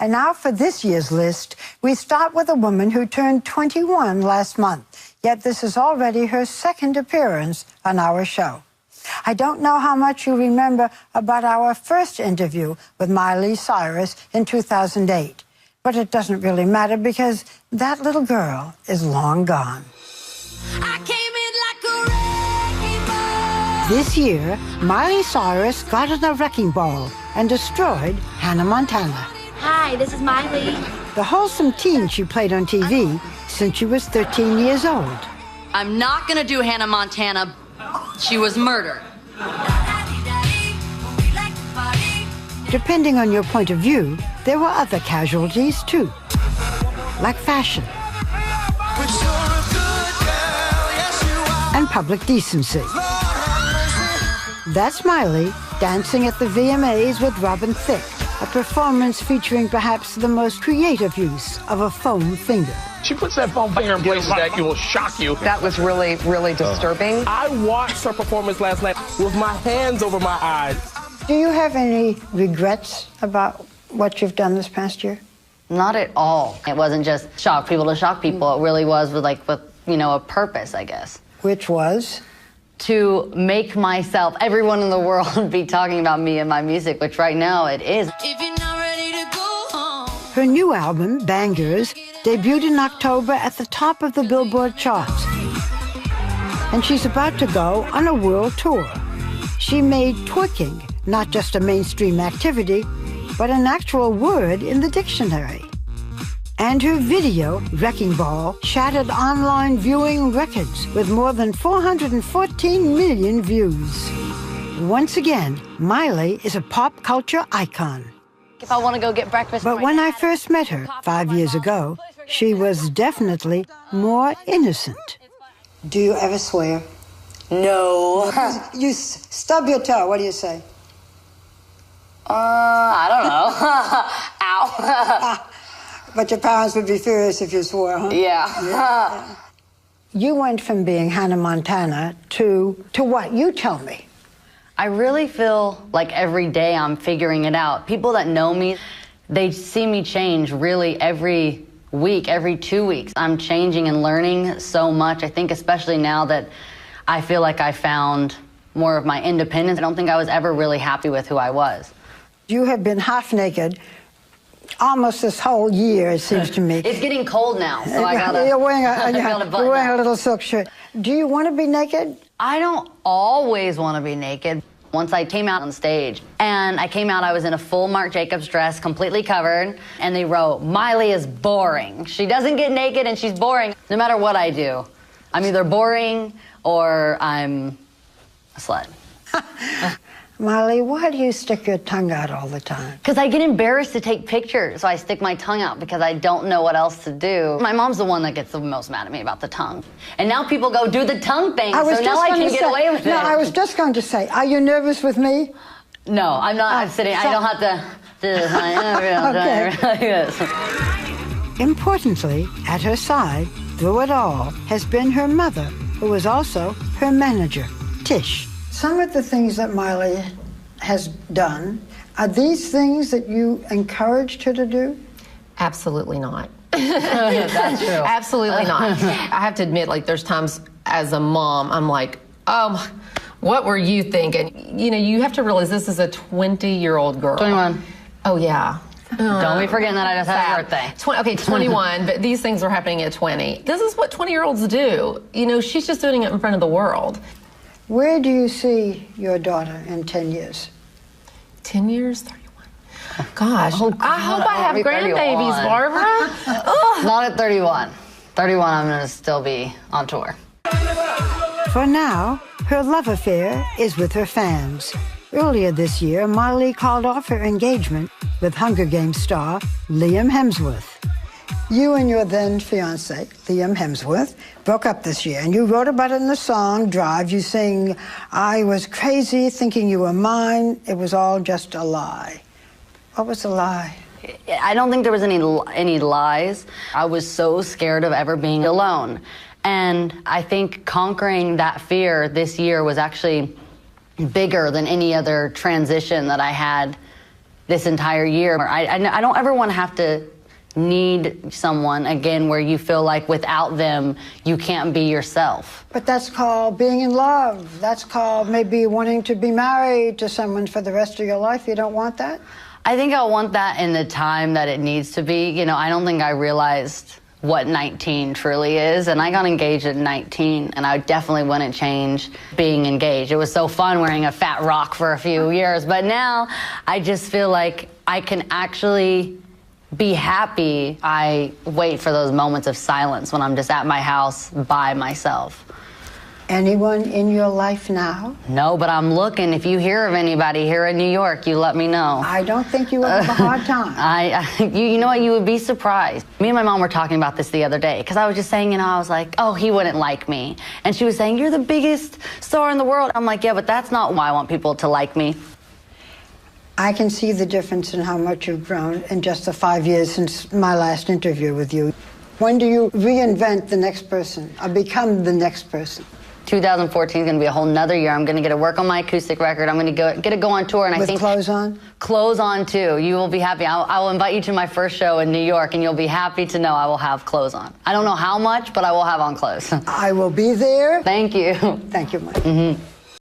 And now for this year's list, we start with a woman who turned 21 last month. Yet this is already her second appearance on our show. I don't know how much you remember about our first interview with Miley Cyrus in 2008. But it doesn't really matter because that little girl is long gone. This year, Miley Cyrus got in a wrecking ball and destroyed Hannah Montana. Hi, this is Miley. The wholesome teen she played on TV since she was 13 years old. I'm not gonna do Hannah Montana. She was murdered. Depending on your point of view, there were other casualties too, like fashion and public decency. That's Miley dancing at the VMAs with Robin Thicke, a performance featuring perhaps the most creative use of a foam finger. She puts that foam finger in places that you will shock you. That was really, really disturbing. I watched her performance last night with my hands over my eyes. Do you have any regrets about what you've done this past year? Not at all. It wasn't just shock people to shock people. It really was with a purpose, I guess. Which was? To make myself, everyone in the world be talking about me and my music, which right now it is. If you're not ready to go home. Her new album, Bangers, debuted in October at the top of the Billboard charts. And she's about to go on a world tour. She made twerking not just a mainstream activity, but an actual word in the dictionary. And her video, Wrecking Ball, shattered online viewing records with more than 414 million views. Once again, Miley is a pop culture icon. If I want to go get breakfast... But when I first met her 5 years ago, she was definitely more innocent. Do you ever swear? No. You stub your toe, what do you say? I don't know. Ow. But your parents would be furious if you swore, huh? Yeah. You went from being Hannah Montana to what? You tell me. I really feel like every day I'm figuring it out. People that know me, they see me change really every week, every 2 weeks. I'm changing and learning so much. I think especially now that I feel like I found more of my independence. I don't think I was ever really happy with who I was. You have been half naked almost this whole year, it seems to me. It's getting cold now, so I gotta... You're wearing a little silk shirt. Do you want to be naked? I don't always want to be naked. Once I came out on stage, and I was in a full Marc Jacobs dress, completely covered, and they wrote, Miley is boring. She doesn't get naked and she's boring. No matter what I do, I'm either boring or I'm a slut. Miley, why do you stick your tongue out all the time? Because I get embarrassed to take pictures, so I stick my tongue out because I don't know what else to do. My mom's the one that gets the most mad at me about the tongue. And now people go, do the tongue thing, so now I can get away with it. No, I was just going to say, are you nervous with me? No, I'm not. I'm sitting, I don't have to do this. Okay. Importantly, at her side, through it all, has been her mother, who was also her manager, Tish. Some of the things that Miley has done, are these things that you encouraged her to do? Absolutely not. That's true. Absolutely not. I have to admit, like, there's times as a mom, I'm like, what were you thinking? You know, you have to realize this is a 20-year-old girl. 21. Oh, yeah. Don't be forgetting that I just had a birthday. Okay, 21, but these things are happening at 20. This is what 20-year-olds do. You know, she's just doing it in front of the world. Where do you see your daughter in 10 years? 10 years? 31. Gosh, oh, God, I hope I have grandbabies, 31. Barbara. Not at 31. 31, I'm going to still be on tour. For now, her love affair is with her fans. Earlier this year, Miley called off her engagement with Hunger Games star Liam Hemsworth. You and your then fiancé, Liam Hemsworth, broke up this year, and you wrote about it in the song Drive. You sing, I was crazy thinking you were mine. It was all just a lie. What was the lie? I don't think there was any lies. I was so scared of ever being alone. And I think conquering that fear this year was actually bigger than any other transition that I had this entire year. I don't ever want to have to need someone again where you feel like without them you can't be yourself. But that's called being in love. That's called maybe wanting to be married to someone for the rest of your life. You don't want that? I think I want that in the time that it needs to be. You know, I don't think I realized what 19 truly is, and I got engaged at 19, and I definitely wouldn't change being engaged. It was so fun wearing a fat rock for a few years, but now I just feel like I can actually be happy. I wait for those moments of silence when I'm just at my house by myself. Anyone in your life now? No, but I'm looking. If you hear of anybody here in New York, you let me know. I don't think you will have a hard time. You know what? You would be surprised. Me and my mom were talking about this the other day because I was just saying, you know, I was like, oh, he wouldn't like me. And she was saying, you're the biggest star in the world. I'm like, yeah, but that's not why I want people to like me. I can see the difference in how much you've grown in just the 5 years since my last interview with you. When do you reinvent the next person or become the next person? 2014 is going to be a whole nother year. I'm going to get to work on my acoustic record. I'm going to get to go on tour. And I think clothes on? Clothes on, too. You will be happy. I will invite you to my first show in New York, and you'll be happy to know I will have clothes on. I don't know how much, but I will have on clothes. I will be there. Thank you. Thank you, Mike.